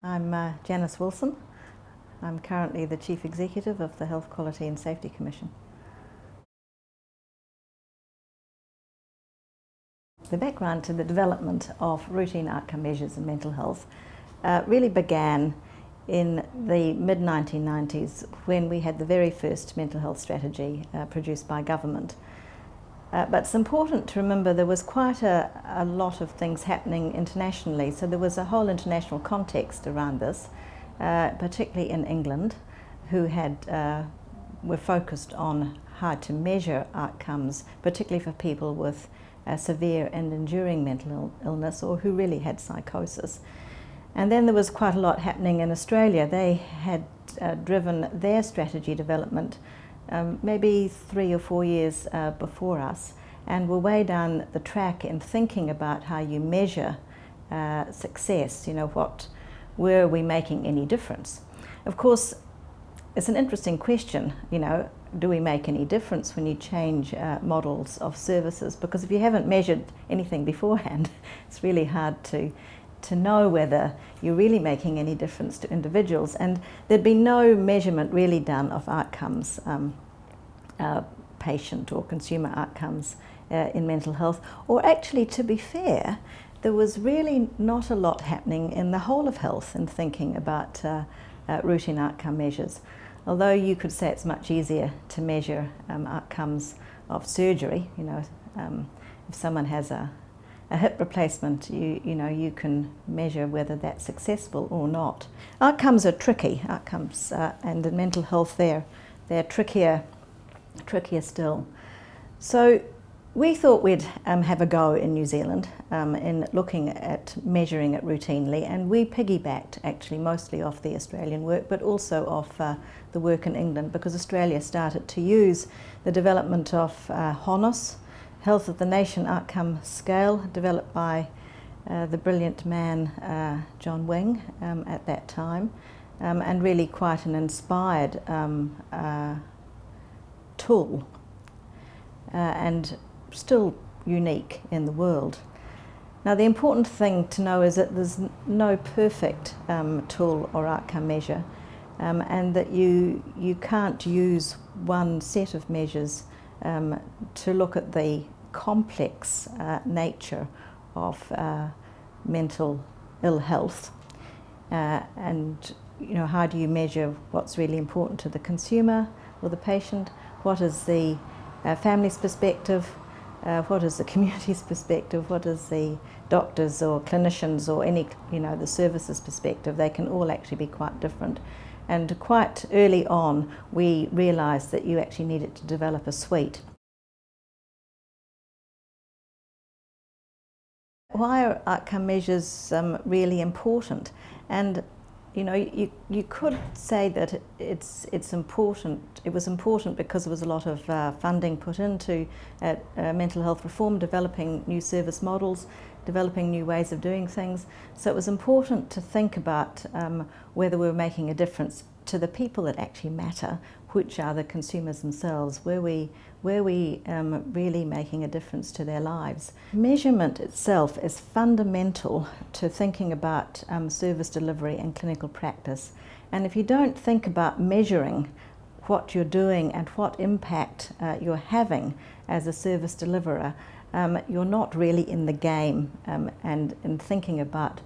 I'm Janice Wilson. I'm currently the Chief Executive of the Health Quality and Safety Commission. The background to the development of routine outcome measures in mental health really began in the mid-1990s when we had the very first mental health strategy produced by government. But it's important to remember there was quite a lot of things happening internationally, so there was a whole international context around this, particularly in England, who were focused on how to measure outcomes, particularly for people with severe and enduring mental illness or who really had psychosis. And then there was quite a lot happening in Australia. They had driven their strategy development maybe 3 or 4 years before us, and were way down the track in thinking about how you measure success. Were we making any difference? Of course, it's an interesting question, do we make any difference when you change models of services? Because if you haven't measured anything beforehand, it's really hard to know whether you're really making any difference to individuals. And there'd been no measurement really done of outcomes, patient or consumer outcomes in mental health. Or actually, to be fair, there was really not a lot happening in the whole of health in thinking about routine outcome measures. Although you could say it's much easier to measure outcomes of surgery. If someone has a hip replacement, you can measure whether that's successful or not. Outcomes are tricky. And in mental health, they're trickier still. So we thought we'd have a go in New Zealand in looking at measuring it routinely, and we piggybacked actually mostly off the Australian work, but also off the work in England, because Australia started to use the development of HONOS, Health of the Nation Outcome Scale, developed by the brilliant man John Wing at that time, and really quite an inspired tool, and still unique in the world. Now, the important thing to know is that there's no perfect tool or outcome measure, and that you can't use one set of measures to look at the complex nature of mental ill health, and how do you measure what's really important to the consumer or the patient? What is the family's perspective? What is the community's perspective? What is the doctors or clinicians or any, the services perspective? They can all actually be quite different. And quite early on, we realised that you actually needed to develop a suite. Why are outcome measures really important? And you could say that it's important. It was important because there was a lot of funding put into mental health reform, developing new service models, developing new ways of doing things. So it was important to think about whether we were making a difference to the people that actually matter, which are the consumers themselves. Were we really making a difference to their lives? Measurement itself is fundamental to thinking about service delivery and clinical practice. And if you don't think about measuring what you're doing and what impact you're having as a service deliverer, you're not really in the game and in thinking about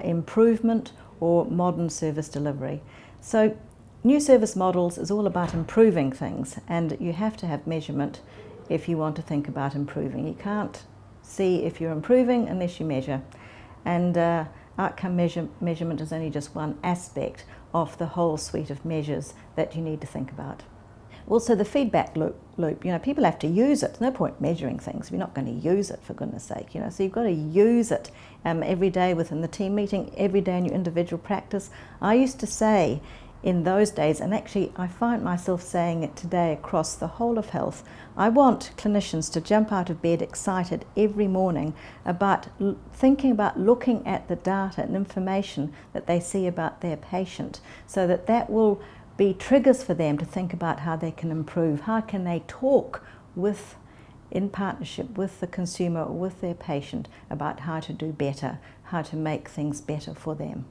improvement or modern service delivery. So new service models is all about improving things, and you have to have measurement if you want to think about improving. You can't see if you're improving unless you measure. And outcome measurement is only just one aspect of the whole suite of measures that you need to think about. Also, the feedback loop, people have to use it. There's no point measuring things if you're not going to use it, for goodness sake. So you've got to use it every day within the team meeting, every day in your individual practice. I used to say in those days, and actually I find myself saying it today across the whole of health, I want clinicians to jump out of bed excited every morning about thinking about looking at the data and information that they see about their patient, so that will be triggers for them to think about how they can improve. How can they talk in partnership with the consumer or with their patient about how to do better, how to make things better for them.